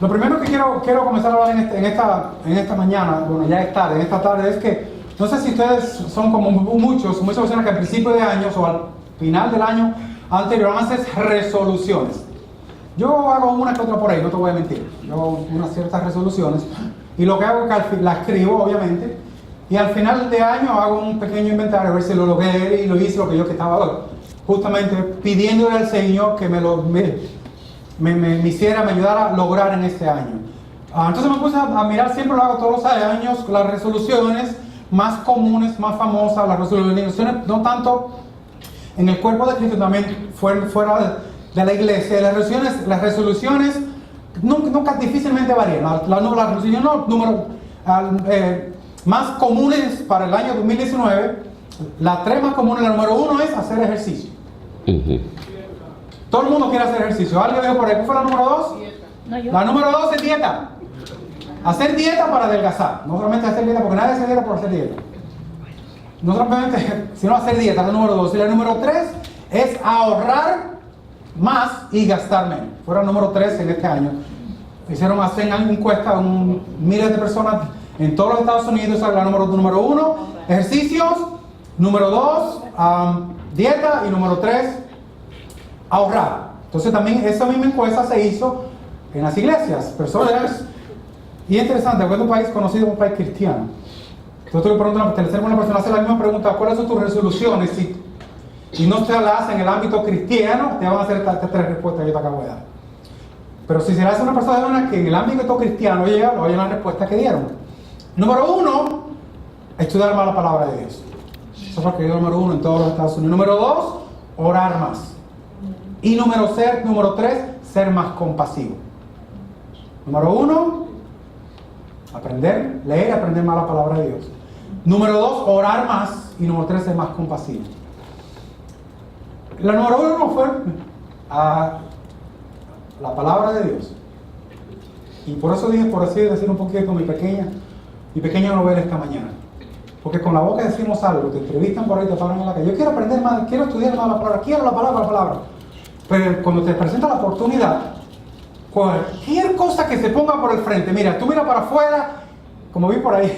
Lo primero que quiero comenzar a hablar en esta mañana, bueno, ya es tarde, en esta tarde, es que no sé si ustedes son como muchas personas que al principio de años o al final del año anterior van a hacer resoluciones. Yo hago una que otra por ahí, no te voy a mentir. Yo hago unas ciertas resoluciones y lo que hago es que la escribo, obviamente, y al final de año hago un pequeño inventario a ver si lo logré y lo hice lo que yo estaba justamente pidiéndole al Señor que me ayudara a lograr en este año. Entonces me puse a mirar, siempre lo hago todos los años, las resoluciones más comunes, más famosas, las resoluciones no tanto en el cuerpo de Cristo, también fuera de la iglesia. Las resoluciones nunca difícilmente varían. Las resoluciones más comunes para el año 2019, las tres más comunes, la número 1 es hacer ejercicio. Todo el mundo quiere hacer ejercicio. ¿Alguien dijo por ahí? ¿Cuál fue la número 2? No, yo. La número 2 es dieta. Hacer dieta para adelgazar. No solamente hacer dieta, porque nadie hace dieta por hacer dieta. No solamente, sino hacer dieta, la número 2. Y la número 3 es ahorrar más y gastar menos. Fue la número 3 en este año. Hicieron hacer una encuesta a miles de personas en todos los Estados Unidos. La número 1, ejercicios. Número 2, dieta. Y número 3, ahorrar. Entonces también esa misma encuesta se hizo en las iglesias, personas. Y es interesante, porque es un país conocido como un país cristiano. Entonces tú le preguntas, te una persona hace la misma pregunta: ¿cuáles son tus resoluciones? Si no se las hace en el ámbito cristiano, te van a hacer estas 3 respuestas que yo te acabo de dar. Pero si se le hace a una persona que en el ámbito cristiano llega, oye la respuesta que dieron. Número 1, estudiar más la palabra de Dios. Eso fue el número 1 en todos los Estados Unidos. Número 2, orar más. Y número 3, ser más compasivo. Número 1, leer y aprender más la palabra de Dios. Número 2, orar más. Y número 3, ser más compasivo. La número 1 fue la palabra de Dios. Y por eso dije, por así decir un poquito, mi pequeña novela esta mañana. Porque con la boca decimos algo, te entrevistan por ahí, te paran en la calle. Yo quiero aprender más, quiero estudiar más la palabra, quiero la palabra. Pero cuando te presenta la oportunidad, cualquier cosa que se ponga por el frente, mira, tú mira para afuera, como vi por ahí,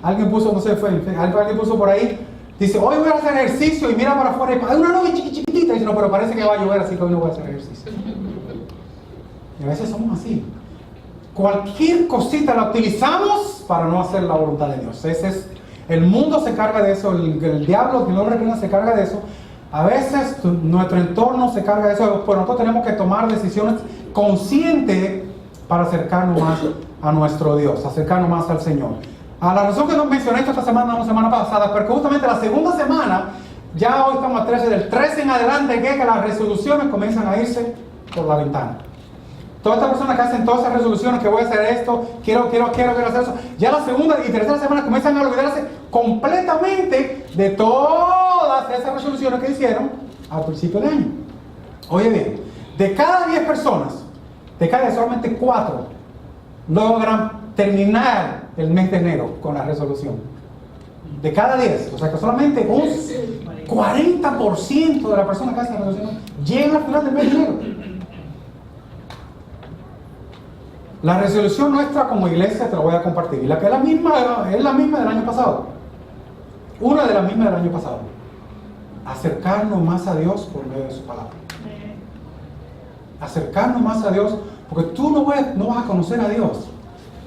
alguien puso, no sé, alguien puso por ahí, dice, hoy voy a hacer ejercicio y mira para afuera, hay una nube chiquitita, y dice, no, pero parece que va a llover, así que hoy no voy a hacer ejercicio. Y a veces somos así. Cualquier cosita la utilizamos para no hacer la voluntad de Dios. El mundo se carga de eso, el diablo, que no reprenda, se carga de eso. A veces nuestro entorno se carga de eso, pero nosotros tenemos que tomar decisiones conscientes para acercarnos más a nuestro Dios, acercarnos más al Señor. A la razón que nos mencioné esta semana, una semana pasada, porque justamente la segunda semana, ya hoy estamos a 13, del 13 en adelante, que las resoluciones comienzan a irse por la ventana. Todas estas personas que hacen todas esas resoluciones, que voy a hacer esto, quiero hacer eso, ya la segunda y tercera semana comienzan a olvidarse completamente de todas esas resoluciones que hicieron al principio del año. Oye bien, de cada 10 personas, solamente 4 logran terminar el mes de enero con la resolución. De cada 10, o sea que solamente un 40% de las personas que hacen la resolución llegan al final del mes de enero. La resolución nuestra como iglesia te la voy a compartir. Y la que es la misma del año pasado. Una de las mismas del año pasado. Acercarnos más a Dios por medio de su palabra. Acercarnos más a Dios, porque tú no vas a conocer a Dios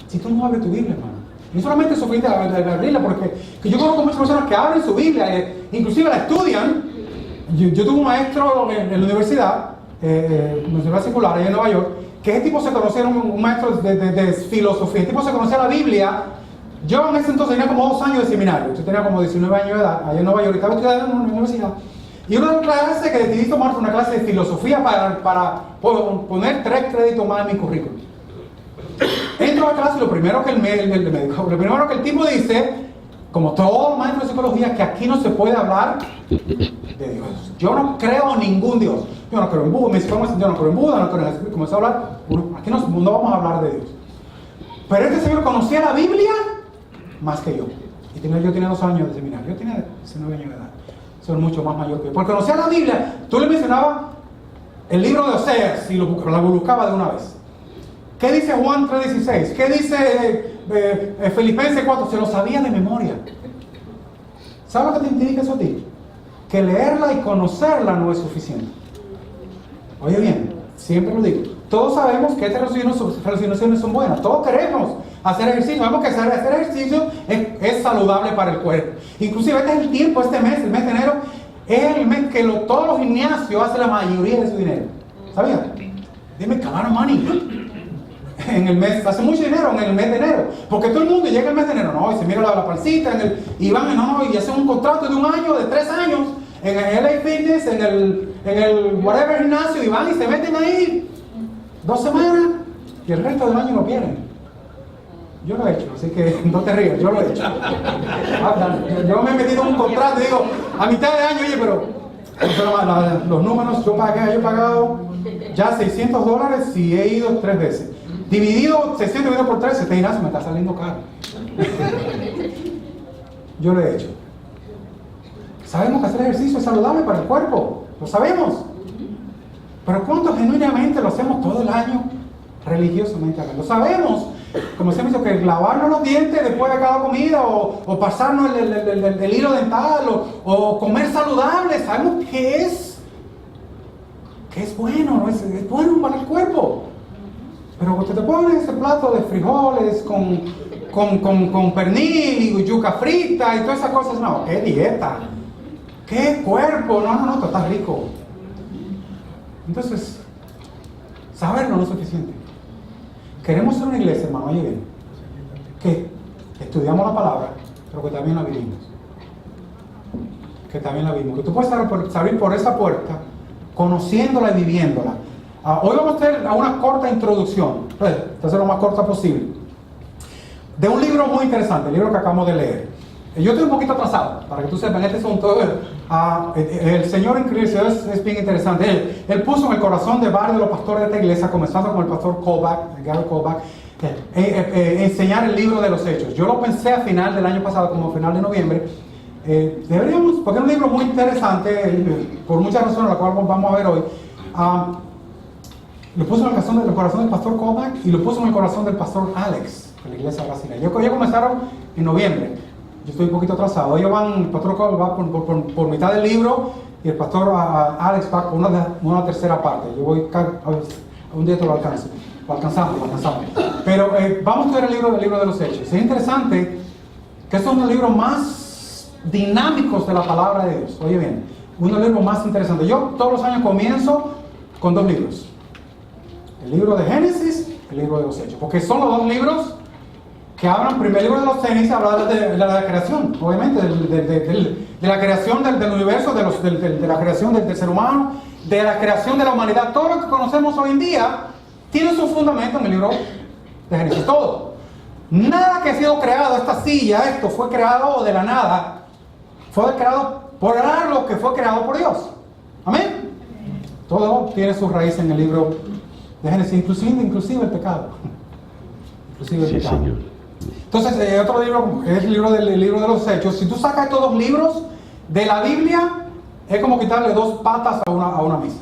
si tú no abres tu Biblia, hermano. No solamente suficiente de abrirla, porque yo conozco muchas personas que abren su Biblia, inclusive la estudian. Yo tuve un maestro en la universidad secular allá en Nueva York, que ese tipo se conocía, un maestro de filosofía. El tipo se conocía la Biblia. Yo en ese entonces tenía como 2 años de seminario. Yo tenía como 19 años de edad allá en Nueva York y estaba estudiando en una universidad. Y una clase que decidí tomar fue una clase de filosofía para poner 3 créditos más en mi currículum. Entro a la clase y lo primero que el tipo dice, como todo el maestro de psicología, que aquí no se puede hablar de Dios. Yo no creo en ningún Dios. Yo no creo en Buda, yo no creo en Buda, no creo en Jesús. Comenzó a hablar, aquí no vamos a hablar de Dios. Pero este señor conocía la Biblia más que yo. Y yo tenía 2 años de seminario. Yo tenía 19 años de edad. Soy mucho más mayor que yo. Porque conocía la Biblia. Tú le mencionabas el libro de Oseas y la buscaba de una vez. ¿Qué dice Juan 3:16? ¿Qué dice Filipenses 4? Se lo sabía de memoria. ¿Sabes lo que te indica eso a ti? Que leerla y conocerla no es suficiente. Oye bien, siempre lo digo. Todos sabemos que estas resoluciones son buenas. Todos queremos hacer ejercicio. Sabemos que hacer ejercicio es saludable para el cuerpo. Inclusive este es el tiempo, este mes, el mes de enero, es el mes que todos los gimnasios hacen la mayoría de su dinero. ¿Sabías? Dime, cabrón, money. En el mes, hace mucho dinero en el mes de enero. Porque todo el mundo llega el mes de enero, no, y se mira la pancita, y van, no, y hacen un contrato de 1 año, de 3 años, en el LA Fitness, en el whatever gimnasio, y van y se meten ahí 2 semanas, y el resto del año lo pierden. Yo lo he hecho, así que no te rías, yo lo he hecho. Yo me he metido en un contrato y digo, a mitad de año, oye, pero los números, yo he pagado ya $600 y he ido 3 veces. Dividido, 600 dividido por 3, este gimnasio me está saliendo caro. Yo lo he hecho. Sabemos que hacer ejercicio es saludable para el cuerpo, lo sabemos. Pero ¿cuánto genuinamente lo hacemos todo el año religiosamente hablando? Lo sabemos, como se me dicho, que lavarnos los dientes después de cada comida, o pasarnos el hilo dental, o comer saludable. Sabemos que es bueno, ¿no? Es bueno para el cuerpo. Pero cuando te ponen ese plato de frijoles con pernil y yuca frita y todas esas cosas, no, qué dieta, qué cuerpo, no, tú estás rico. Entonces, saberlo no es suficiente. Queremos ser una iglesia, hermano, oye bien, que estudiamos la palabra, pero que también la vivimos. Que tú puedes salir por esa puerta, conociéndola y viviéndola. Hoy vamos a hacer una corta introducción, hacer lo más corta posible, de un libro muy interesante, el libro que acabamos de leer. Yo estoy un poquito atrasado, para que tú sepas, este son todos, el Señor en Cristo es bien interesante. Él puso en el corazón de varios de los pastores de esta iglesia, comenzando con el pastor Gary Kovac, enseñar el libro de los Hechos. Yo lo pensé a final del año pasado, como a final de noviembre. Deberíamos, porque es un libro muy interesante, por muchas razones, las cuales vamos a ver hoy. Lo puso en el corazón del pastor Kovac y lo puso en el corazón del pastor Alex, de la iglesia brasileña. Ellos comenzaron en noviembre. Yo estoy un poquito atrasado. Ellos el pastor Kovac va por mitad del libro y el pastor Alex va por una tercera parte. Yo voy un día te lo alcanzamos. Pero vamos a ver el libro de los Hechos. Es interesante que es uno de los libros más dinámicos de la palabra de Dios. Oye bien, uno de los libros más interesantes. Yo todos los años comienzo con 2 libros. El libro de Génesis, el libro de los Hechos. Porque son los 2 libros que hablan. Primer libro de los Génesis habla de la creación, obviamente, de la creación del universo, de la creación del ser humano, de la creación de la humanidad. Todo lo que conocemos hoy en día tiene su fundamento en el libro de Génesis. Todo. Nada que ha sido creado, esta silla, esto fue creado de la nada. Fue creado por algo que fue creado por Dios. Amén. Todo tiene su raíz en el libro de Génesis, inclusive el pecado. Inclusive el pecado. Señor. Entonces, otro libro es el libro de los Hechos. Si tú sacas estos 2 libros de la Biblia, es como quitarle 2 patas a una misa.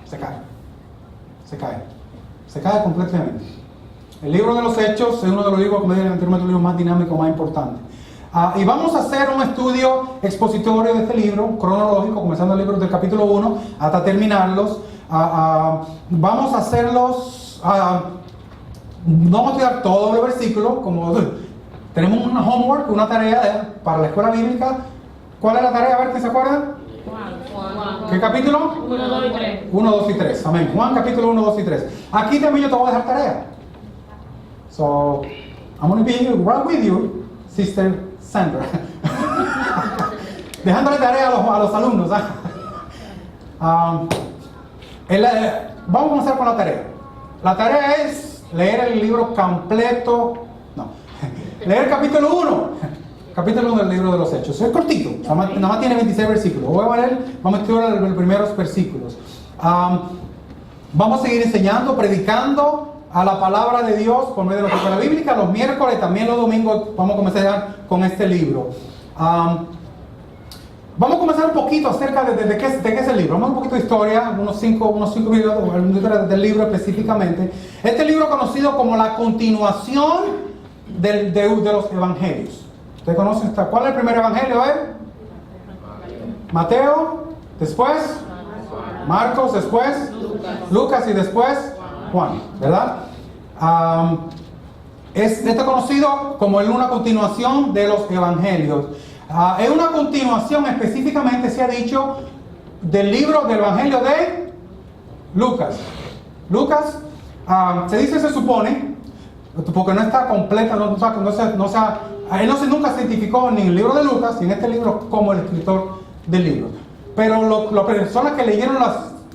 Se cae completamente. El libro de los Hechos es uno de los libros, como dije anteriormente, los libros más dinámicos, más importantes. Y vamos a hacer un estudio expositorio de este libro, cronológico, comenzando el libro del capítulo 1 hasta terminarlos. Vamos a hacerlos, no vamos a estudiar todos los versículos, como tenemos un homework, una tarea para la escuela bíblica. ¿Cuál es la tarea? A ver, ¿quién se acuerda? Juan. ¿Qué capítulo? 1, 2 y 3. 1, 2 y 3, amén. Juan capítulo 1, 2 y 3. Aquí también yo te voy a dejar tarea. So, I'm going to be right with you, Sister Sandra. Dejándole tarea a los alumnos. Vamos a comenzar con la tarea. La tarea es leer el libro completo. No, leer el capítulo 1. Capítulo 1 del libro de los Hechos. Es cortito, nada más tiene 26 versículos. Vamos a estudiar los primeros versículos. Vamos a seguir enseñando, predicando a la palabra de Dios por medio de la escuela bíblica. Los miércoles, también los domingos, vamos a comenzar con este libro. Vamos a comenzar un poquito acerca de qué es el libro. Vamos a un poquito de historia, unos cinco videos del libro específicamente. Este libro conocido como la continuación de los evangelios. ¿Ustedes conocen cuál es el primer evangelio? Mateo, después Marcos, después Lucas y después Juan, ¿verdad? Es conocido como una continuación de los evangelios. Es una continuación, específicamente se ha dicho, del libro del evangelio de Lucas. Lucas, se supone, porque no está completa, él nunca se identificó ni en el libro de Lucas ni en este libro como el escritor del libro. Pero las personas que leyeron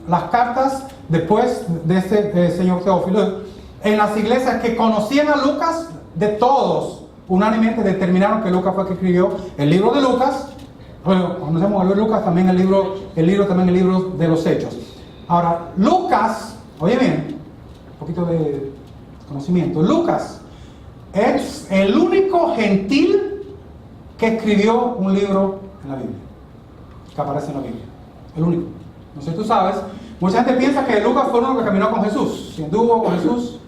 las cartas después de este señor Teófilo, en las iglesias que conocían a Lucas, de todos, unánimemente determinaron que Lucas fue el que escribió el libro de Lucas. Bueno, conocemos el libro de Lucas, también el libro de los Hechos. Ahora, Lucas, oye bien, un poquito de conocimiento. Lucas es el único gentil que escribió un libro en la Biblia, que aparece en la Biblia. El único. No sé si tú sabes, mucha gente piensa que Lucas fue uno que caminó con Jesús, que anduvo con Jesús.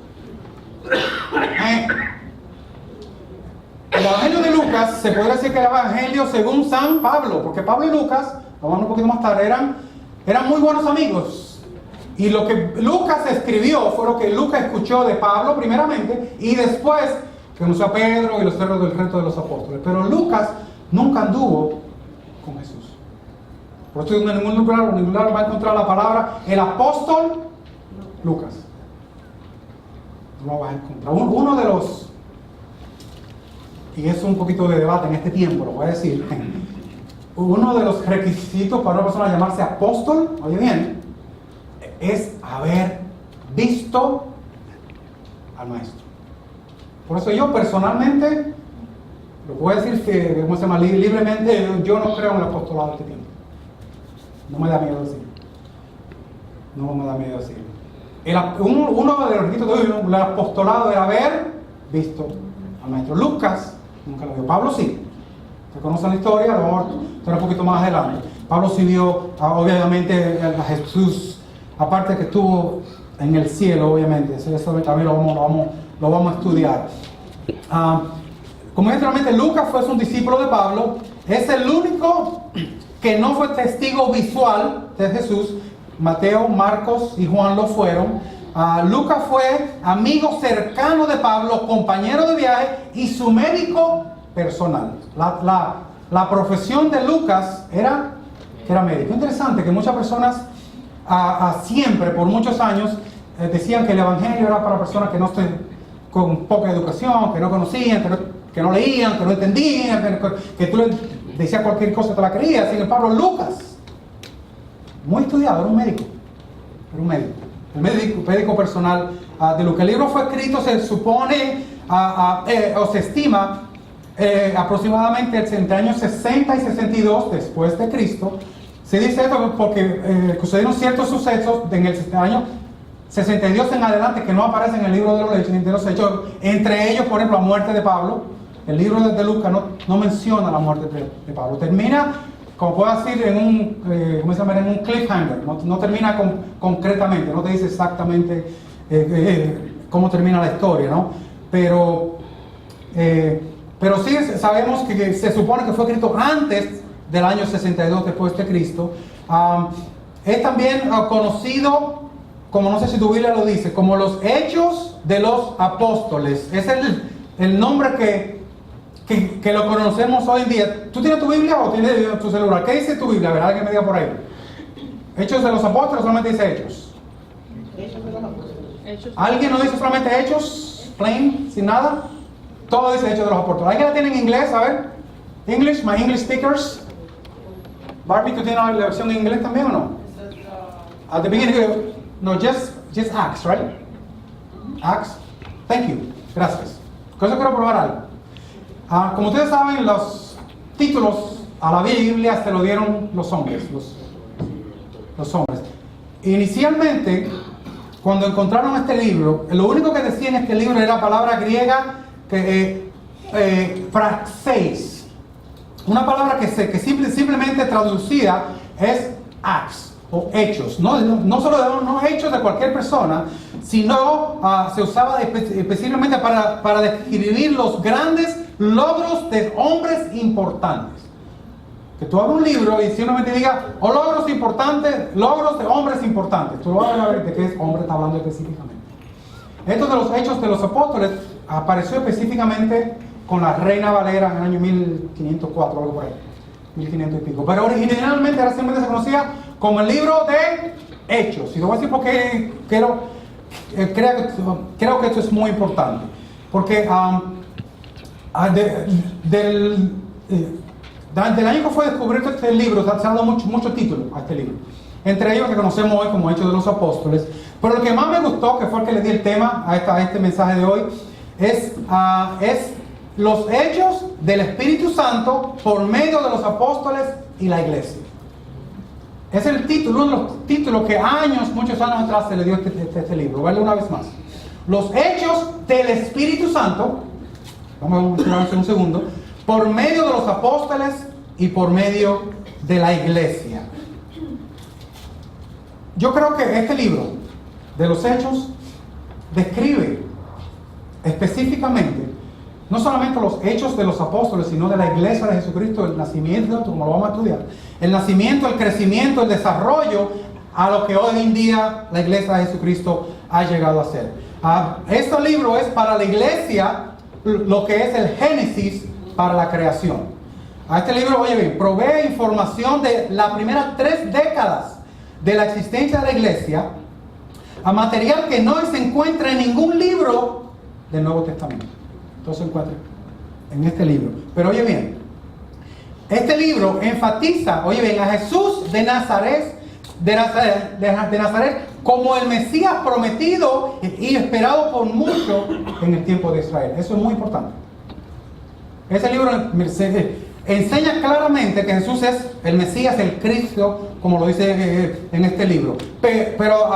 El evangelio de Lucas se podría decir que el evangelio según San Pablo, porque Pablo y Lucas, vamos un poquito más tarde, eran muy buenos amigos. Y lo que Lucas escribió fue lo que Lucas escuchó de Pablo primeramente, y después que conoció a Pedro y los resto de los apóstoles. Pero Lucas nunca anduvo con Jesús. Por eso en ningún lugar va a encontrar la palabra el apóstol Lucas. No lo vas a encontrar. Uno de los, y es un poquito de debate en este tiempo, lo voy a decir, uno de los requisitos para una persona llamarse apóstol, oye bien, es haber visto al maestro. Por eso yo personalmente, lo puedo decir que, ¿cómo se llama? Libremente, yo no creo en el apostolado de este tiempo. No me da miedo decirlo. No me da miedo decirlo. Uno de los requisitos del apostolado era haber visto al maestro. Lucas nunca lo vio. Pablo sí. Se conoce la historia, lo vamos a ver un poquito más adelante. Pablo sí vio, obviamente, a Jesús, aparte que estuvo en el cielo, obviamente. Eso también lo vamos a estudiar. Como realmente Lucas fue un discípulo de Pablo, es el único que no fue testigo visual de Jesús. Mateo, Marcos y Juan lo fueron. Lucas fue amigo cercano de Pablo, compañero de viaje y su médico personal. La profesión de Lucas era médico. Interesante que muchas personas siempre, por muchos años, decían que el evangelio era para personas que no estén con poca educación, que no conocían, que no leían, que no entendían, que tú le decías cualquier cosa te la creías. Sin embargo, Lucas, muy estudiado, era un médico. El médico personal de Lucas. El libro fue escrito, se supone, o se estima, aproximadamente entre años 60 y 62 después de Cristo. Se dice esto porque sucedieron ciertos sucesos en el año 62 en adelante que no aparecen en el libro de los Hechos. Entre ellos, por ejemplo, la muerte de Pablo. El libro de Lucas no menciona la muerte de Pablo. Termina, como puedo decir, en un cliffhanger. No termina concretamente, no te dice exactamente cómo termina la historia, ¿no? Pero sí sabemos que se supone que fue escrito antes del año 62 después de Cristo. Es también conocido, como no sé si tu Biblia lo dice, como los Hechos de los Apóstoles. Es el nombre que lo conocemos hoy en día. ¿Tú tienes tu Biblia o tienes tu celular? ¿Qué dice tu Biblia? A ver, alguien me diga por ahí. ¿Hechos de los Apóstoles o solamente dice Hechos? Hechos de los Apóstoles. ¿Alguien no dice solamente Hechos? Plain, sin nada. Todo dice Hechos de los Apóstoles. ¿Alguien la tiene en inglés? A ver. English, my English speakers. Barbie, ¿tú tienes la versión en inglés también o no? At the beginning, no, just Acts, right? Acts. Thank you. Gracias. Con eso quiero probar algo. Como ustedes saben, los títulos a la Biblia se lo dieron los hombres. Los hombres. Inicialmente, cuando encontraron este libro, lo único que decía en este libro era la palabra griega praxeis. una palabra que simplemente traducida es acts o hechos. No solo no hechos de cualquier persona, sino se usaba específicamente para describir los grandes logros de hombres importantes. Que tú abres un libro y simplemente diga, logros importantes, logros de hombres importantes. Tú vas a ver de qué hombre está hablando específicamente. Esto de los Hechos de los Apóstoles apareció específicamente con la Reina Valera en el año 1504, algo por ahí, 1500 y pico. Pero originalmente simplemente se conocía como el libro de Hechos. Y lo voy a decir porque creo que esto es muy importante. Porque del año que fue descubierto este libro, se han dado muchos títulos a este libro. Entre ellos que conocemos hoy como Hechos de los Apóstoles. Pero lo que más me gustó, que fue el que le di el tema a este mensaje de hoy, es los hechos del Espíritu Santo por medio de los apóstoles y la iglesia. Es el título, uno de los títulos que muchos años atrás se le dio este libro. Verlo una vez más. Los hechos del Espíritu Santo, vamos a mencionarlo en un segundo, por medio de los apóstoles y por medio de la iglesia. Yo creo que este libro de los Hechos describe específicamente no solamente los hechos de los apóstoles, sino de la iglesia de Jesucristo, el nacimiento, como lo vamos a estudiar, el nacimiento, el crecimiento, el desarrollo a lo que hoy en día la iglesia de Jesucristo ha llegado a ser. Este libro es para la iglesia lo que es el Génesis para la creación. Este libro, oye bien, provee información de las primeras 3 décadas de la existencia de la iglesia, a material que no se encuentra en ningún libro del Nuevo Testamento. Entonces se encuentra en este libro. Pero oye bien, este libro enfatiza, oye bien, a Jesús de Nazaret como el Mesías prometido y esperado por muchos en el tiempo de Israel. Eso es muy importante. Ese libro enseña claramente que Jesús es el Mesías, el Cristo, como lo dice en este libro. Pero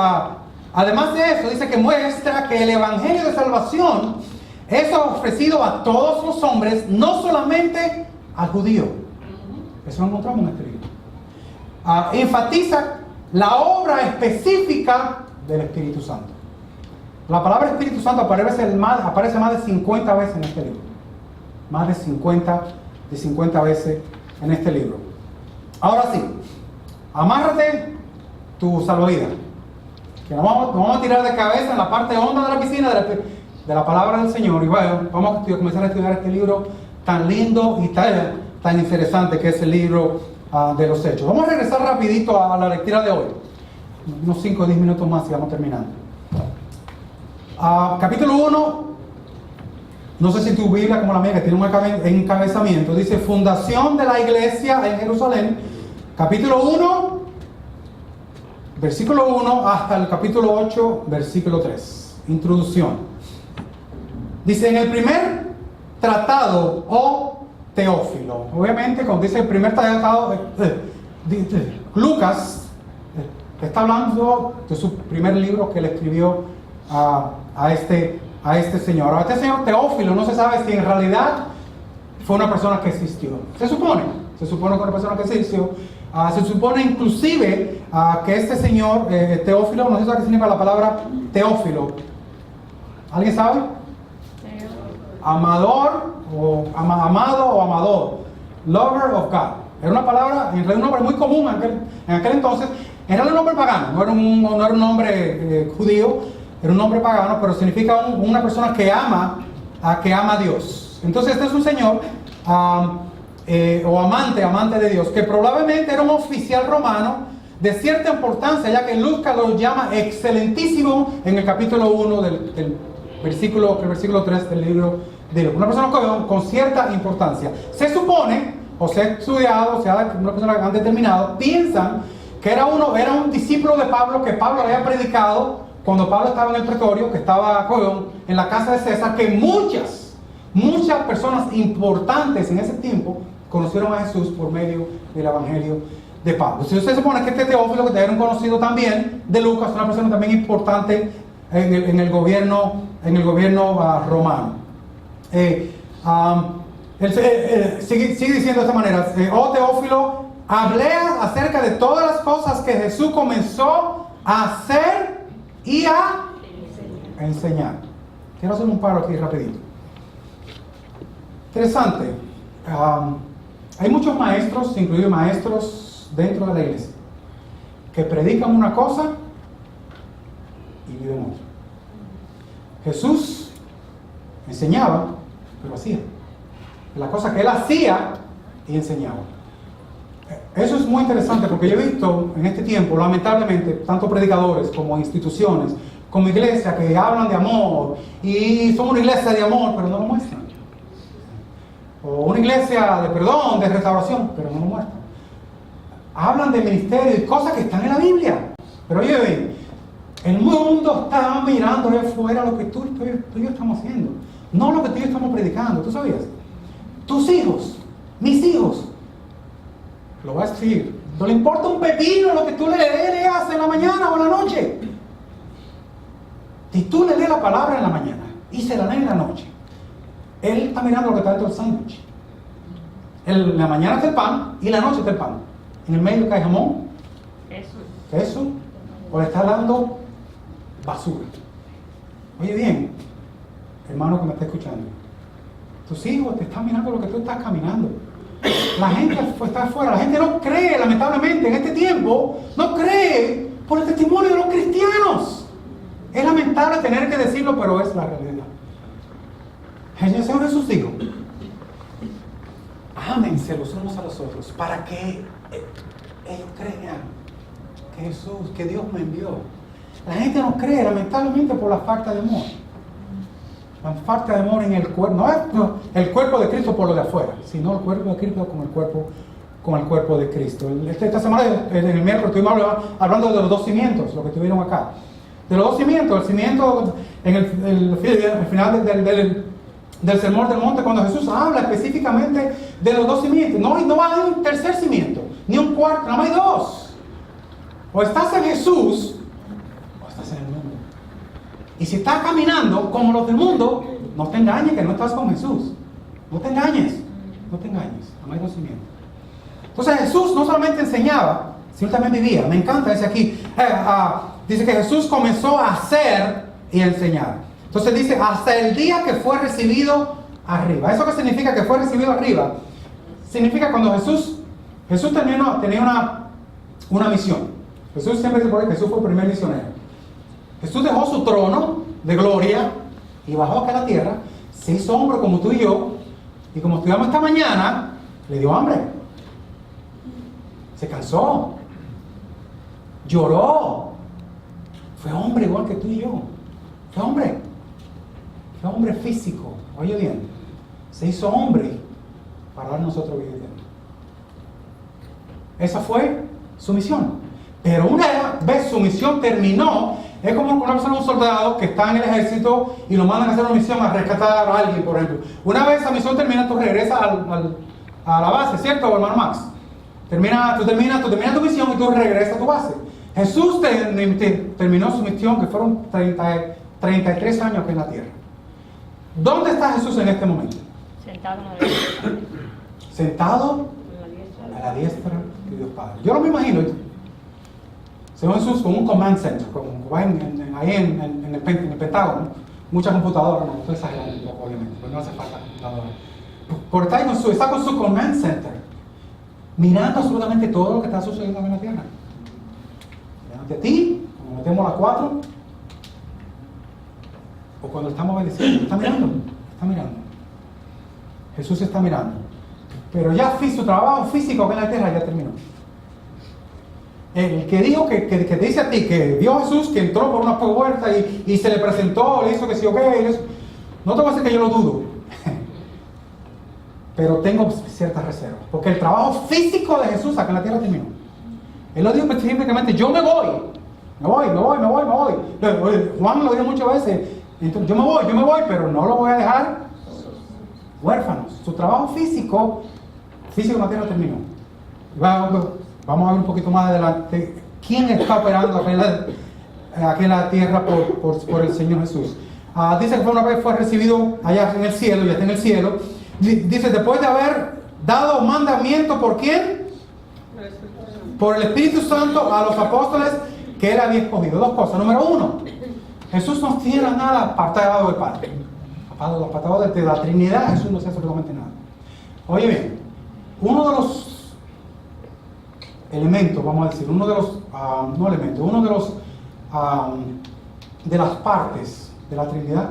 además de eso, dice que muestra que el Evangelio de Salvación es ofrecido a todos los hombres, no solamente al judío. Eso lo encontramos en este libro. Enfatiza la obra específica del Espíritu Santo. La palabra Espíritu Santo aparece más de 50 veces en este libro. Más de 50 veces en este libro. Ahora sí, amárrate tu salvavidas, que nos vamos a tirar de cabeza en la parte honda de la piscina de la palabra del Señor. Y bueno, vamos a comenzar a estudiar este libro tan lindo y tan interesante que es el libro de los Hechos. Vamos a regresar rapidito a la lectura de hoy, unos 5 o 10 minutos más y vamos terminando. Capítulo 1. No sé si tu Biblia, como la mía, que tiene un encabezamiento, dice fundación de la iglesia en Jerusalén, capítulo 1, versículo 1 hasta el capítulo 8, versículo 3. Introducción. Dice, en el primer tratado, Teófilo. Obviamente, cuando dice el primer tratado, Lucas está hablando de su primer libro que le escribió a este señor. Ahora, este señor Teófilo no se sabe si en realidad fue una persona que existió. Se supone que fue una persona que existió. Se supone inclusive que este señor Teófilo, no sé qué significa la palabra Teófilo. ¿Alguien sabe? Amador o amado o amador. Lover of God. Era una palabra, en realidad un nombre muy común en aquel entonces. Era un nombre pagano, no era un nombre judío. Era un nombre pagano, pero significa una persona que ama a Dios. Entonces este es un señor o amante de Dios, que probablemente era un oficial romano de cierta importancia, ya que Lucas lo llama excelentísimo en el capítulo 1 del versículo 3 del libro de Lucas. Una persona con cierta importancia. Se supone, o se ha estudiado, una persona que han determinado, piensan que era un discípulo de Pablo, que Pablo había predicado cuando Pablo estaba en el pretorio, que estaba en la casa de César, que muchas personas importantes en ese tiempo conocieron a Jesús por medio del Evangelio de Pablo. Si usted supone que este Teófilo, que era un conocido también de Lucas, una persona también importante en el gobierno romano. Sigue diciendo de esta manera, oh Teófilo, hablé acerca de todas las cosas que Jesús comenzó a hacer y a enseñar. Quiero hacer un paro aquí rapidito. Interesante. Hay muchos maestros, incluidos maestros dentro de la iglesia, que predican una cosa y viven otra. Jesús enseñaba, pero hacía. La cosa que él hacía y enseñaba. Eso es muy interesante porque yo he visto en este tiempo, lamentablemente, tanto predicadores como instituciones, como iglesias que hablan de amor y son una iglesia de amor, pero no lo muestran. O una iglesia de perdón, de restauración, pero no lo muestran. Hablan de ministerio y cosas que están en la Biblia. Pero oye bien, el mundo está mirando de afuera lo que tú y yo estamos haciendo, no lo que tú y yo estamos predicando. ¿Tú sabías? Tus hijos, mis hijos, lo voy a decir, no le importa un pepino lo que tú le leas en la mañana o en la noche. Si tú le lees la palabra en la mañana y se la lees en la noche, él está mirando lo que está dentro del sándwich. En la mañana está el pan y en la noche está el pan. En el medio cae jamón, queso, o le está dando basura. Oye bien, hermano que me está escuchando, tus hijos te están mirando lo que tú estás caminando. La gente está afuera, la gente no cree, lamentablemente, en este tiempo, no cree por el testimonio de los cristianos. Es lamentable tener que decirlo, pero es la realidad. El Señor Jesús dijo, ámense los unos a los otros, para que ellos crean que Jesús, que Dios me envió. La gente no cree, lamentablemente, por la falta de amor. La falta de amor en el cuerpo, no es el cuerpo de Cristo por lo de afuera, sino el cuerpo de Cristo con el cuerpo de Cristo. Esta semana, en el miércoles, estuvimos hablando de los dos cimientos, lo que tuvieron acá. De los dos cimientos, el cimiento en el final del Sermón del Monte, cuando Jesús habla específicamente de los dos cimientos. No hay un tercer cimiento, ni un cuarto, no hay dos. O estás en Jesús, o estás en el mundo. Y si estás caminando como los del mundo, no te engañes que no estás con Jesús. No te engañes, no hay dos cimientos. Entonces Jesús no solamente enseñaba, sino también vivía. Me encanta ese aquí. Dice que Jesús comenzó a hacer y a enseñar. Entonces dice, hasta el día que fue recibido arriba. ¿Eso qué significa que fue recibido arriba? Significa cuando Jesús tenía una misión. Jesús siempre dice por ahí que Jesús fue el primer misionero. Jesús dejó su trono de gloria y bajó acá a la tierra, se hizo hombre como tú y yo, y como estudiamos esta mañana, le dio hambre. Se cansó. Lloró. Fue hombre igual que tú y yo. Fue hombre físico. Oye bien, se hizo hombre para dar nosotros vida eterna. Esa fue su misión. Pero una vez su misión terminó, es como una persona, un soldado que está en el ejército y lo mandan a hacer una misión a rescatar a alguien, por ejemplo. Una vez esa misión termina, tú regresas a la base, ¿cierto, hermano Max? Tú terminas tu misión y tú regresas a tu base. Jesús terminó su misión, que fueron 33 años aquí en la tierra. ¿Dónde está Jesús en este momento? Sentado en la diestra. Sentado a la diestra de Dios Padre. Yo no me imagino, Señor Jesús con un command center, como va ahí en el Pentágono, muchas computadoras, no estoy exagerando, obviamente, porque no hace falta computadora. Pero está con su command center, mirando absolutamente todo lo que está sucediendo en la tierra. Delante de ti, cuando metemos las 4, o cuando estamos obedeciendo, está mirando. Jesús está mirando. Pero ya su trabajo físico acá en la tierra ya terminó. El que dijo que te dice a ti que vio a Jesús, que entró por una puerta y se le presentó, le hizo que sí, ok, no te voy a decir que yo lo dudo, pero tengo ciertas reservas, porque el trabajo físico de Jesús acá en la tierra terminó. Él lo dijo específicamente, yo me voy. Juan lo dijo muchas veces, entonces, yo me voy, pero no lo voy a dejar huérfanos. Su trabajo físico en la tierra terminó. Vamos a ver un poquito más adelante quién está operando aquí en la tierra por el Señor Jesús. Dice que una vez fue recibido allá en el cielo, ya está en el cielo. Dice, después de haber dado mandamiento, ¿por quién? Por el Espíritu Santo a los apóstoles que él había escogido. Dos cosas. Número uno, Jesús no tiene nada apartado del Padre. Apartado de la Trinidad, Jesús no hace absolutamente nada. Oye bien, uno de los elementos, vamos a decir, uno de los, no elementos, uno de los, de las partes de la Trinidad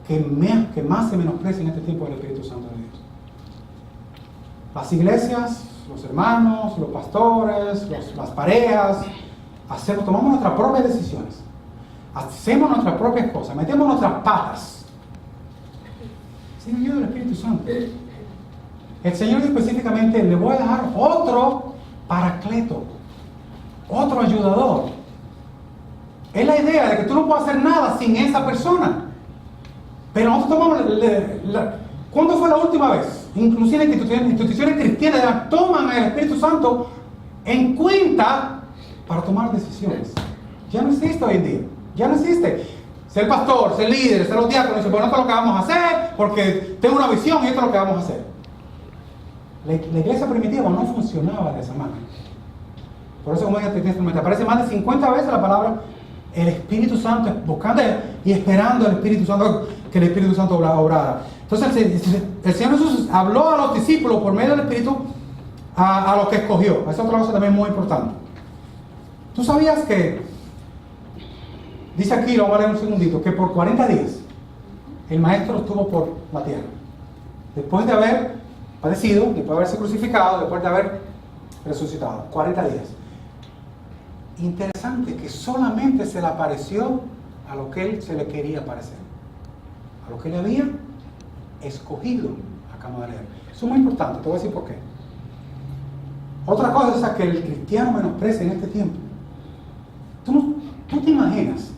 que más se menosprecia en este tiempo es el Espíritu Santo de Dios. Las iglesias, los hermanos, los pastores, las parejas, tomamos nuestras propias decisiones, hacemos nuestras propias cosas, metemos nuestras patas sin ayuda del Espíritu Santo. El Señor específicamente le voy a dejar otro paracleto, otro ayudador. Es la idea de que tú no puedes hacer nada sin esa persona. Pero nosotros tomamos ¿cuándo fue la última vez? Inclusive instituciones cristianas toman el Espíritu Santo en cuenta para tomar decisiones. Ya no existe hoy en día. Ya no existe. Ser pastor, ser líder, ser los diáconos, dice, bueno, esto es lo que vamos a hacer porque tengo una visión y esto es lo que vamos a hacer. La iglesia primitiva no funcionaba de esa manera. Por eso, como dije, me aparece más de 50 veces la palabra el Espíritu Santo, buscando y esperando al Espíritu Santo, que el Espíritu Santo obrara. Entonces, el Señor Jesús habló a los discípulos por medio del Espíritu a los que escogió. Esa es otra cosa también muy importante. ¿Tú sabías que, dice aquí, lo vamos a leer un segundito, que por 40 días el Maestro estuvo por la tierra? Después de haber padecido, después de haberse crucificado, después de haber resucitado. 40 días. Interesante que solamente se le apareció a lo que él se le quería aparecer, a lo que él había escogido. Acabamos de leer. Eso es muy importante, te voy a decir por qué. Otra cosa es a que el cristiano menosprecia en este tiempo. ¿Tú te imaginas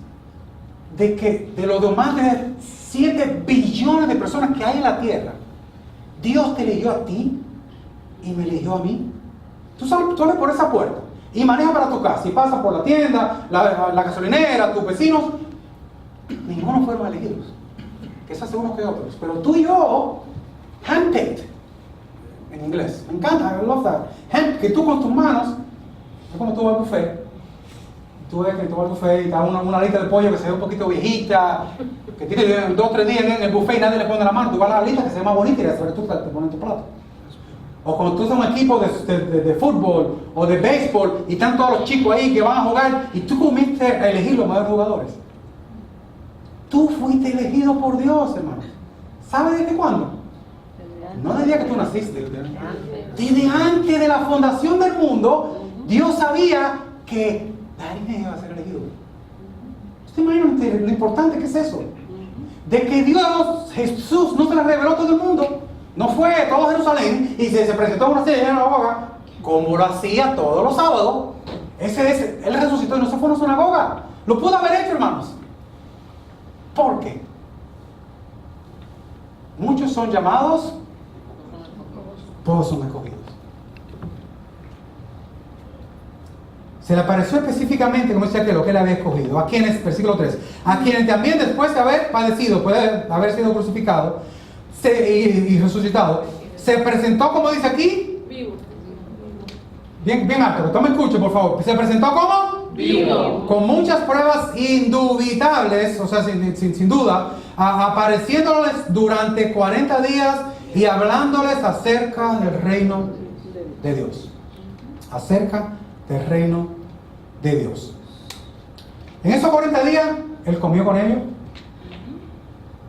de que de los más de 7 billones de personas que hay en la tierra, Dios te eligió a ti y me eligió a mí? Tú sales por esa puerta y manejas para tu casa y pasas por la tienda, la gasolinera, tus vecinos, ninguno fueron elegidos, que se hace unos que otros, pero tú y yo, handpicked, en inglés, me encanta, I love that, que tú con tus manos, es como tú vas al buffet, tú ves que tú vas al buffet y te dan una lista de pollo que se ve un poquito viejita, que tiene 2 o 3 días en el buffet y nadie le pone la mano, tú vas a la lista que se ve más bonita y la tú te pones en tu plato. O cuando tú eres un equipo de fútbol o de béisbol y están todos los chicos ahí que van a jugar y tú comienzas a elegir los mejores jugadores. Tú fuiste elegido por Dios, hermano. ¿Sabes desde cuándo? No desde el día que tú naciste. Desde antes de la fundación del mundo, Dios sabía que Darín iba a ser elegido. ¿Usted imagina lo importante que es eso? De que Dios, Jesús, no se le reveló a todo el mundo. No fue a todo Jerusalén y se presentó a una sinagoga como lo hacía todos los sábados. Él resucitó y no se fue a una sinagoga. Lo pudo haber hecho, hermanos. ¿Por qué? Muchos son llamados, todos son escogidos. Se le apareció específicamente, como dice aquí, lo que él había escogido. ¿A quienes? Versículo 3. A quienes también después de haber padecido, puede haber sido crucificado y resucitado, se presentó, como dice aquí, vivo. Bien alto, tome escuche por favor. Se presentó como vivo, con muchas pruebas indubitables, o sea, sin duda, apareciéndoles durante 40 días y hablándoles acerca del reino de Dios. Acerca del reino de Dios. En esos 40 días, él comió con ellos.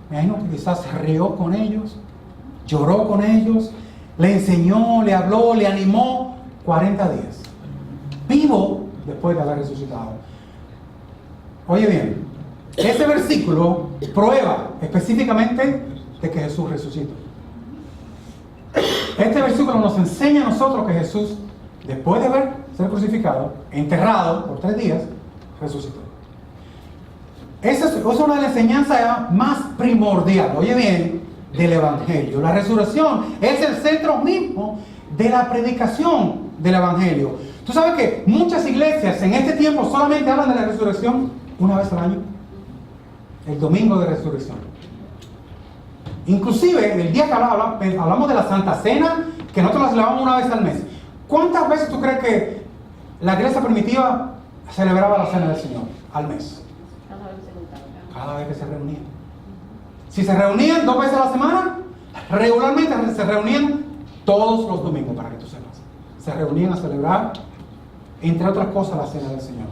Me imagino que quizás se rió con ellos, lloró con ellos, le enseñó, le habló, le animó 40 días. Vivo después de haber resucitado. Oye bien, este versículo prueba específicamente de que Jesús resucitó. Este versículo nos enseña a nosotros que Jesús, después de haber sido crucificado, enterrado por 3 días, resucitó. Esa es una de las enseñanzas más primordiales, oye bien, del Evangelio. La resurrección es el centro mismo de la predicación del Evangelio. Tú sabes que muchas iglesias en este tiempo solamente hablan de la resurrección una vez al año, el domingo de resurrección. Inclusive, el día que hablamos de la Santa Cena, que nosotros la celebramos una vez al mes. ¿Cuántas veces tú crees que la iglesia primitiva celebraba la Cena del Señor al mes? Cada vez que se reunían. Si se reunían 2 veces a la semana, regularmente se reunían todos los domingos, para que tú sepas. Se reunían a celebrar, entre otras cosas, la Cena del Señor.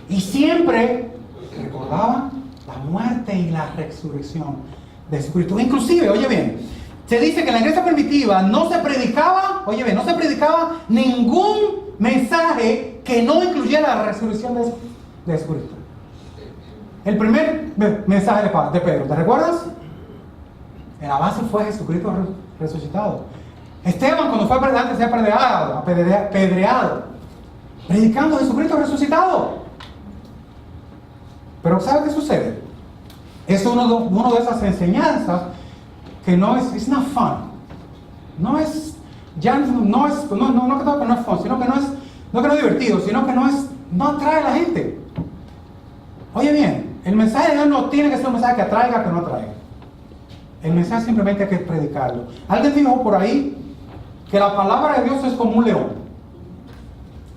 Y siempre recordaban la muerte y la resurrección de Jesucristo. Inclusive, oye bien, se dice que en la iglesia primitiva no se predicaba, oye bien, no se predicaba ningún mensaje que no incluyera la resurrección de Jesucristo. El primer mensaje de Pedro, ¿te recuerdas? En la base fue Jesucristo resucitado. Esteban, cuando fue predicante, se ha apedreado, predicando a Jesucristo resucitado. Pero ¿sabe qué sucede? Es uno de esas enseñanzas que no es, it's not fun. No es, ya no es, no que no es fun, sino que no es divertido, sino que no atrae a la gente. Oye bien, el mensaje de Dios no tiene que ser un mensaje que atraiga, que no atraiga. El mensaje simplemente hay que predicarlo. Alguien dijo por ahí que la palabra de Dios es como un león.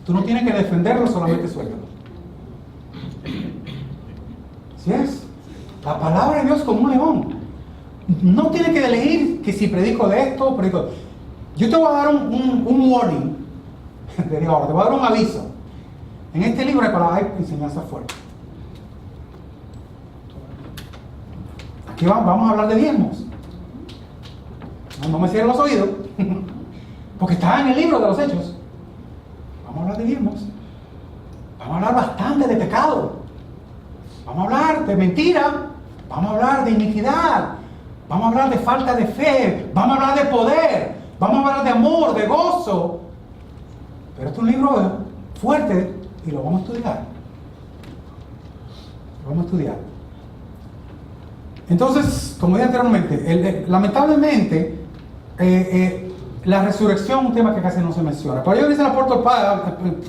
Tú no tienes que defenderlo, solamente suéltalo. ¿Sí es? La palabra de Dios es como un león. No tienes que elegir que si predico de esto, predico. Yo te voy a dar un warning. Te digo ahora, te voy a dar un aviso. En este libro hay enseñanza fuerte. Aquí vamos a hablar de diezmos. No me cierren los oídos. Porque está en el libro de los Hechos. Vamos a hablar de diezmos. Vamos a hablar bastante de pecado. Vamos a hablar de mentira. Vamos a hablar de iniquidad. Vamos a hablar de falta de fe. Vamos a hablar de poder. Vamos a hablar de amor, de gozo. Pero este es un libro fuerte y lo vamos a estudiar. Lo vamos a estudiar. Entonces, como dije anteriormente, lamentablemente, la resurrección es un tema que casi no se menciona. Por ello dice el apóstol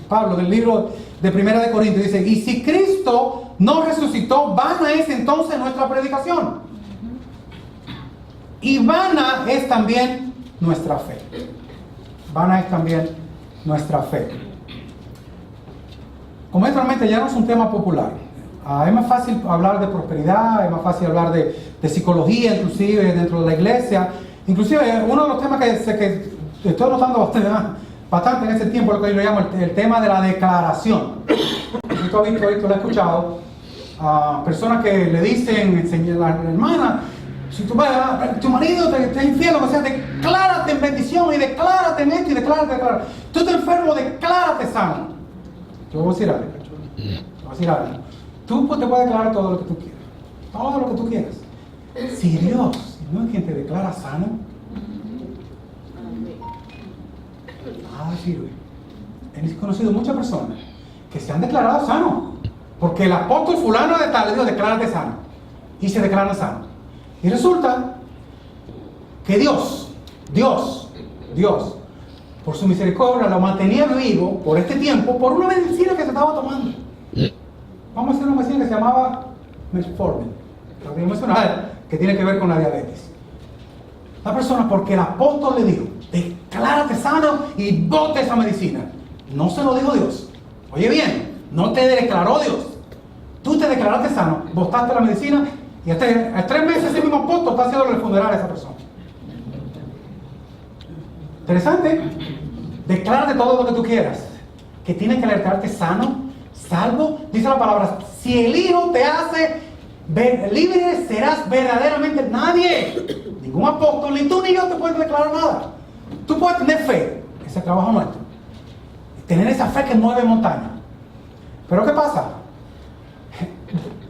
Pablo del libro de 1 de Corintios, dice, y si Cristo no resucitó, vana es entonces nuestra predicación. Y vana es también nuestra fe. Vana es también nuestra fe. Como realmente ya no es un tema popular. Es más fácil hablar de prosperidad, es más fácil hablar de psicología, inclusive dentro de la iglesia. Inclusive uno de los temas que estoy notando bastante en ese tiempo, lo que yo llamo el tema de la declaración. Si tú has visto esto, lo has escuchado, personas que le dicen, la hermana, si tu marido te es infiel, o sea, declárate en bendición y declárate en esto y declárate. Tú estás enfermo, declárate sano. Yo voy a decir algo. Tú te puedes declarar todo lo que tú quieras. Todo lo que tú quieras. Si Dios no es quien te declara sano, nada sirve. He conocido muchas personas que se han declarado sanos. Porque el apóstol fulano de tal le dijo, declárate sano. Y se declaran sanos. Y resulta que Dios, por su misericordia, lo mantenía vivo por este tiempo, por una medicina que se estaba tomando. Vamos a hacer una medicina que se llamaba metformin, que tiene que ver con la diabetes. La persona, porque el apóstol le dijo, declárate sano y bote esa medicina. No se lo dijo Dios. Oye bien, no te declaró Dios. Tú te declaraste sano, botaste la medicina y a 3 meses ese mismo apóstol está haciendo el funeral a esa persona. Interesante. Declárate todo lo que tú quieras. Que tienes que declararte sano, salvo, dice la palabra, si el Hijo te hace libre, serás verdaderamente nadie. Ningún apóstol, ni tú ni yo te puedes declarar nada. Tú puedes tener fe, ese trabajo nuestro. Tener esa fe que mueve montaña. Pero ¿qué pasa?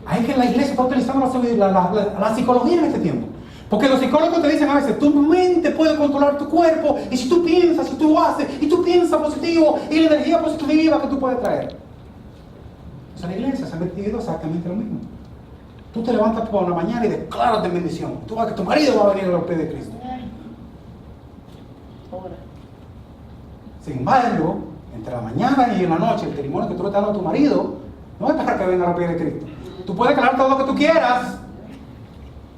Hay que la iglesia está utilizando la psicología en este tiempo. Porque los psicólogos te dicen a veces, tu mente puede controlar tu cuerpo, y si tú piensas, si tú haces, y tú piensas positivo, y la energía positiva que tú puedes traer. O sea, la iglesia se ha metido exactamente lo mismo. Tú te levantas por la mañana y declárate en bendición. Tú vas que tu marido va a venir a los pies de Cristo. Sin embargo, entre la mañana y en la noche, el testimonio que tú le estás dando a tu marido no es para que venga a los pies de Cristo. Tú puedes declarar todo lo que tú quieras.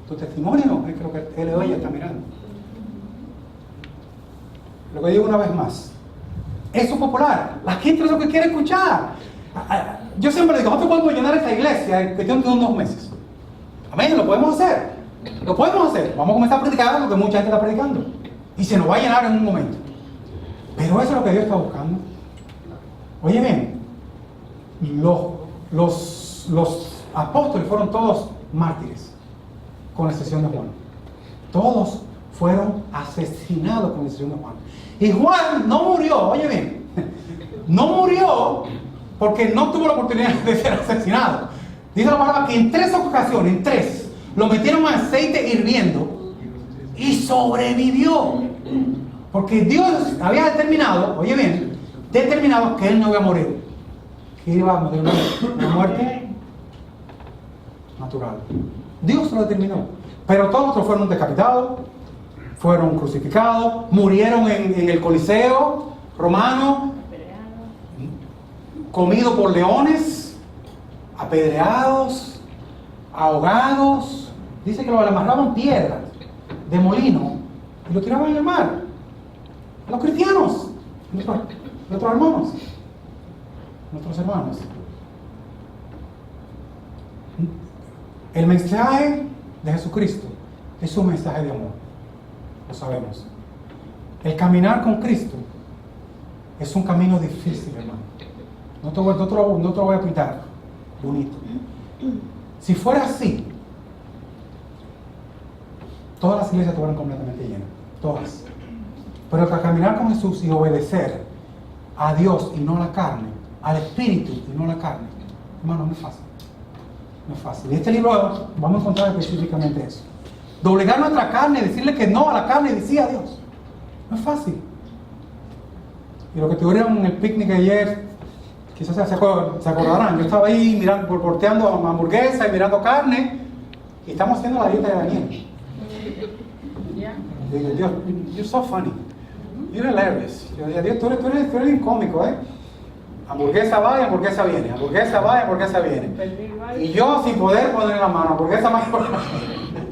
Tu testimonio es que lo que él o ella está mirando. Lo que digo una vez más, eso es popular. La gente es lo que quiere escuchar. Yo siempre digo, nosotros podemos llenar esta iglesia en cuestión de unos meses. Amén, lo podemos hacer. Lo podemos hacer. Vamos a comenzar a predicar lo que mucha gente está predicando. Y se nos va a llenar en un momento. Pero eso es lo que Dios está buscando. Oye bien, los apóstoles fueron todos mártires, con excepción de Juan. Todos fueron asesinados con excepción de Juan. Y Juan no murió, oye bien, no murió porque no tuvo la oportunidad de ser asesinado. Dice la palabra que en 3 ocasiones, en 3, lo metieron en aceite hirviendo y sobrevivió. Porque Dios había determinado, oye bien, determinado que él no iba a morir, que iba a morir una muerte natural. Dios lo determinó. Pero todos otros fueron decapitados, fueron crucificados, murieron en el Coliseo romano, comidos por leones, apedreados, ahogados. Dice que lo amarraban piedras de molino y lo tiraban en el mar. A los cristianos, nuestros hermanos, nuestros hermanos. El mensaje de Jesucristo es un mensaje de amor, lo sabemos. El caminar con Cristo es un camino difícil, hermano. No te lo voy a pintar bonito. Si fuera así, todas las iglesias estuvieran completamente llenas, todas. Pero para caminar con Jesús y obedecer a Dios y no a la carne, al Espíritu y no a la carne, hermano, no es fácil. No es fácil. En este libro vamos a encontrar específicamente eso. Doblegar nuestra carne, decirle que no a la carne y decir a Dios. No es fácil. Y lo que tuvieron en el picnic ayer, quizás se acordarán. Yo estaba ahí mirando, porteando hamburguesa y mirando carne, y estamos haciendo la dieta de Daniel. Y digo, Dios, you're so funny. You're hilarious. Yo dije, Dios, tú eres bien cómico, ¿eh? Hamburguesa va y hamburguesa viene. Hamburguesa va y hamburguesa viene. Y yo sin poder poner la mano, hamburguesa va y hamburguesa viene.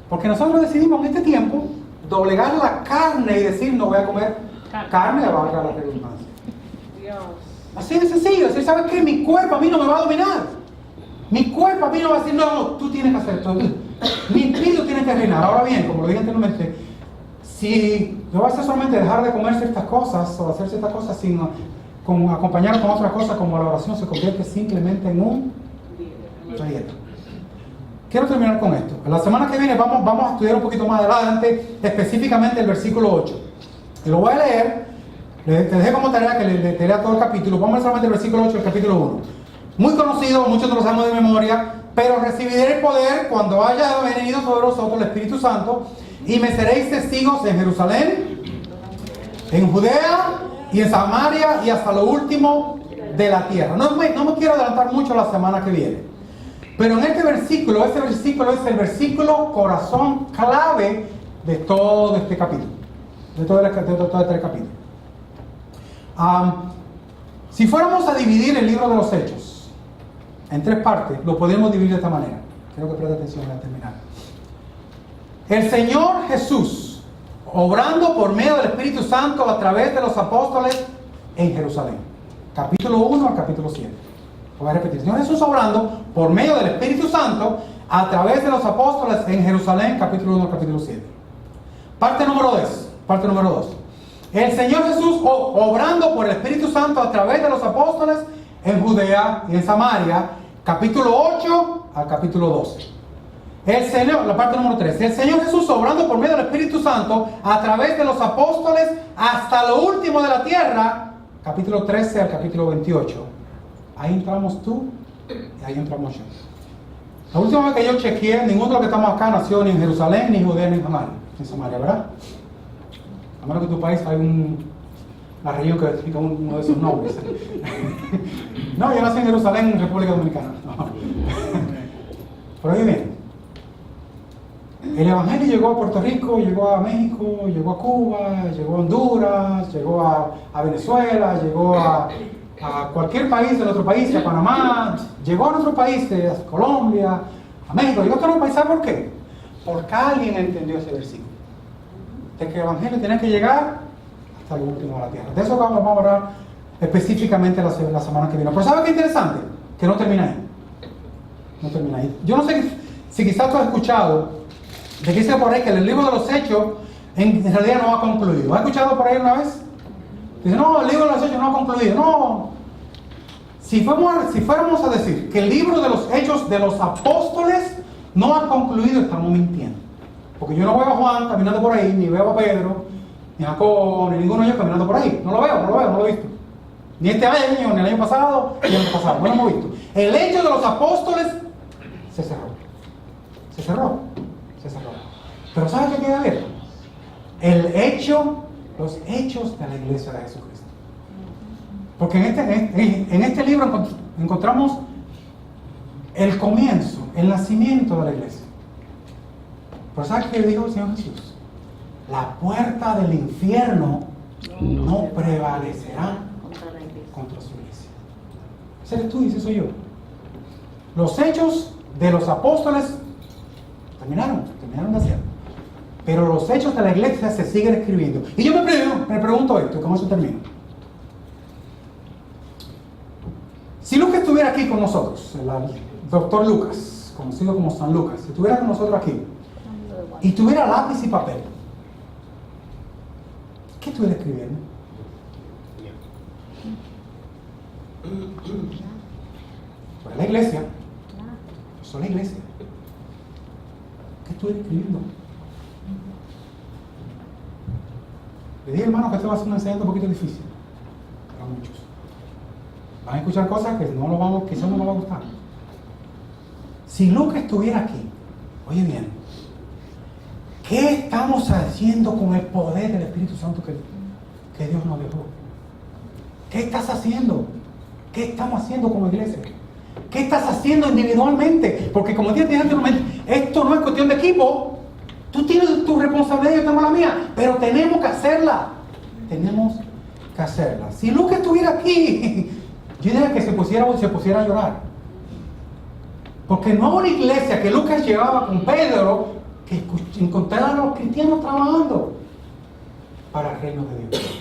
Porque nosotros decidimos en este tiempo doblegar la carne y decir, no voy a comer carne, valga la redundancia. Así de sencillo. Decir, ¿sabes qué? Mi cuerpo a mí no me va a dominar. Mi cuerpo a mí no va a decir, no, tú tienes que hacer todo. Mi espíritu tiene que reinar. Ahora bien, como lo dije anteriormente, si yo voy a hacer solamente dejar de comer ciertas cosas o hacer ciertas cosas sin acompañar con otras cosas como la oración, se convierte simplemente en una dieta. Quiero terminar con esto. La semana que viene vamos a estudiar un poquito más adelante, específicamente el versículo 8. Y lo voy a leer. Te dejé como tarea que le lea todo el capítulo. Vamos a ver solamente el versículo 8 del capítulo 1. Muy conocido, muchos lo sabemos de memoria. Pero recibiréis el poder cuando haya venido sobre vosotros el Espíritu Santo, y me seréis testigos en Jerusalén, en Judea y en Samaria y hasta lo último de la tierra. No me quiero adelantar mucho la semana que viene. Pero en este versículo, este versículo es el versículo corazón clave de todo este capítulo. De todo este capítulo. Si fuéramos a dividir el libro de los Hechos en 3 partes, lo podemos dividir de esta manera. Quiero que preste atención al terminar. El Señor Jesús, obrando por medio del Espíritu Santo a través de los apóstoles en Jerusalén. Capítulo 1 al capítulo 7. Voy a repetir. El Señor Jesús obrando por medio del Espíritu Santo a través de los apóstoles en Jerusalén. Capítulo 1 al capítulo 7. Parte número 2. Parte número 2. El Señor Jesús obrando por el Espíritu Santo a través de los apóstoles en Judea y en Samaria, capítulo 8 al capítulo 12. El Señor, la parte número 3. El Señor Jesús obrando por medio del Espíritu Santo a través de los apóstoles hasta lo último de la tierra, capítulo 13 al capítulo 28. Ahí entramos tú y ahí entramos yo. La última vez que yo chequeé, ninguno de los que estamos acá nació ni en Jerusalén, ni en Judea, ni en Samaria, ¿verdad? A menos que en tu país hay una región que explica uno de esos nombres. No, yo nací en Jerusalén, en República Dominicana. No. Pero oye bien, el Evangelio llegó a Puerto Rico, llegó a México, llegó a Cuba, llegó a Honduras, llegó a Venezuela, llegó a cualquier país de nuestro país, a Panamá, llegó a nuestro país, a Colombia, a México. Digo otro país, ¿sabe por qué? Porque alguien entendió ese versículo. De que el Evangelio tiene que llegar hasta lo último de la tierra. De eso vamos a hablar específicamente la semana que viene. Pero ¿sabe qué interesante? Que no termina ahí. No termina ahí. Yo no sé si quizás tú has escuchado de que dice por ahí que el libro de los Hechos en realidad no ha concluido. ¿Has escuchado por ahí una vez? Dice, no, el libro de los Hechos no ha concluido. No. Si fuéramos a decir que el libro de los Hechos de los Apóstoles no ha concluido, estamos mintiendo. Porque yo no veo a Juan caminando por ahí, ni veo a Pedro, ni a Jacobo, ni ninguno de ellos caminando por ahí. No lo he visto. Ni este año, ni el año pasado, ni el año pasado. No lo hemos visto. El hecho de los apóstoles se cerró. Se cerró. Pero ¿sabe qué queda abierto? Los hechos de la iglesia de Jesucristo. Porque en este libro encontramos el comienzo, el nacimiento de la iglesia. Pero ¿sabe qué dijo el Señor Jesús? La puerta del infierno no prevalecerá contra su iglesia. Ese eres tú y ese soy yo. Los hechos de los apóstoles terminaron de hacer. Pero los hechos de la iglesia se siguen escribiendo. Y yo me pregunto esto, ¿cómo eso termina? Si Lucas estuviera aquí con nosotros, el doctor Lucas, conocido como San Lucas, si estuviera con nosotros aquí y tuviera lápiz y papel, ¿qué estuviera escribiendo? Sobre la iglesia. Sobre la iglesia. ¿Qué estuviera escribiendo? Le dije, hermano, que esto va a ser una enseñanza un poquito difícil para muchos. Van a escuchar cosas que quizás no les va a gustar. Si Lucas estuviera aquí, oye bien, ¿qué estamos haciendo con el poder del Espíritu Santo que Dios nos dejó? ¿Qué estás haciendo? ¿Qué estamos haciendo como iglesia? ¿Qué estás haciendo individualmente? Porque como te dije anteriormente, esto no es cuestión de equipo. Tú tienes tu responsabilidad, yo tengo la mía, pero tenemos que hacerla. Si Lucas estuviera aquí, yo diría que se pusiera a llorar. Porque no una iglesia que Lucas llevaba con Pedro, que encontrara a los cristianos trabajando para el reino de Dios.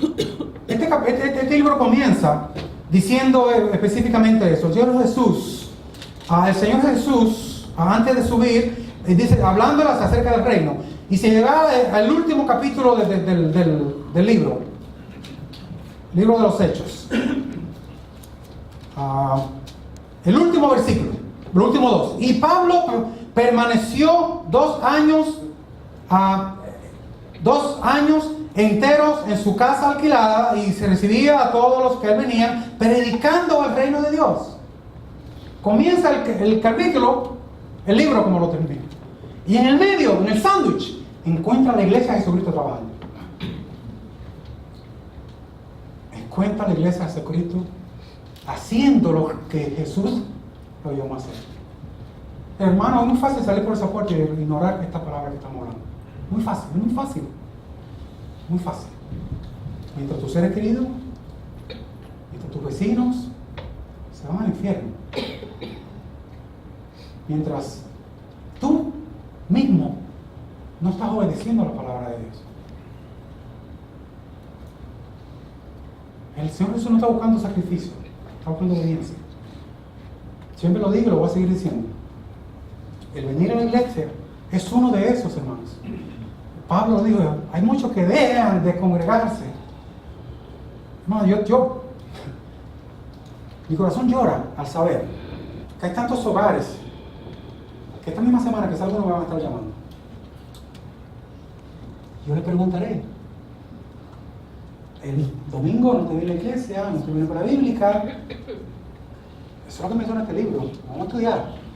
Este libro comienza diciendo específicamente eso. El Señor Jesús, antes de subir, dice, hablándolas acerca del reino. Y se llega al último capítulo del libro de los Hechos. El último versículo, el último 2. Y Pablo permaneció 2 años enteros en su casa alquilada y se recibía a todos los que venían predicando el reino de Dios. Comienza el capítulo, el libro como lo termina. Y en el medio, en el sándwich, encuentra la iglesia de Jesucristo trabajando. Encuentra la iglesia de Jesucristo haciendo lo que Jesús lo llamó a hacer. Hermano, es muy fácil salir por esa puerta y ignorar esta palabra que estamos hablando. Muy fácil. Muy fácil. Mientras tus seres queridos, mientras tus vecinos se van al infierno. Mientras tú mismo no estás obedeciendo a la palabra de Dios. El Señor Jesús no está buscando sacrificio, está buscando obediencia. Siempre lo digo y lo voy a seguir diciendo. El venir a la iglesia es uno de esos, hermanos. Pablo dijo, hay muchos que dejan de congregarse. Hermano, mi corazón llora al saber que hay tantos hogares que esta misma semana que salgo me van a estar llamando. Yo le preguntaré, el domingo no te vi en la iglesia, no te vi en la escuela bíblica. Eso es lo que menciona este libro. Vamos a estudiar.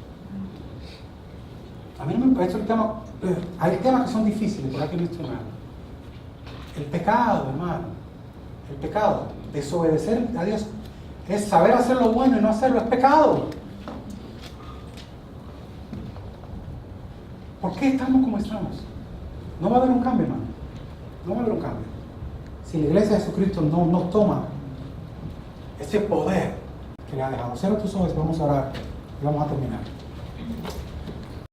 A mí no me parece el tema. Hay temas que son difíciles, por aquí mencionar. El pecado, hermano. El pecado. Desobedecer a Dios es saber hacer lo bueno y no hacerlo. Es pecado. ¿Por qué estamos como estamos? No va a haber un cambio, hermano. No va a haber un cambio. Si la iglesia de Jesucristo no toma ese poder que le ha dejado. Cierra tus ojos, vamos a orar y vamos a terminar.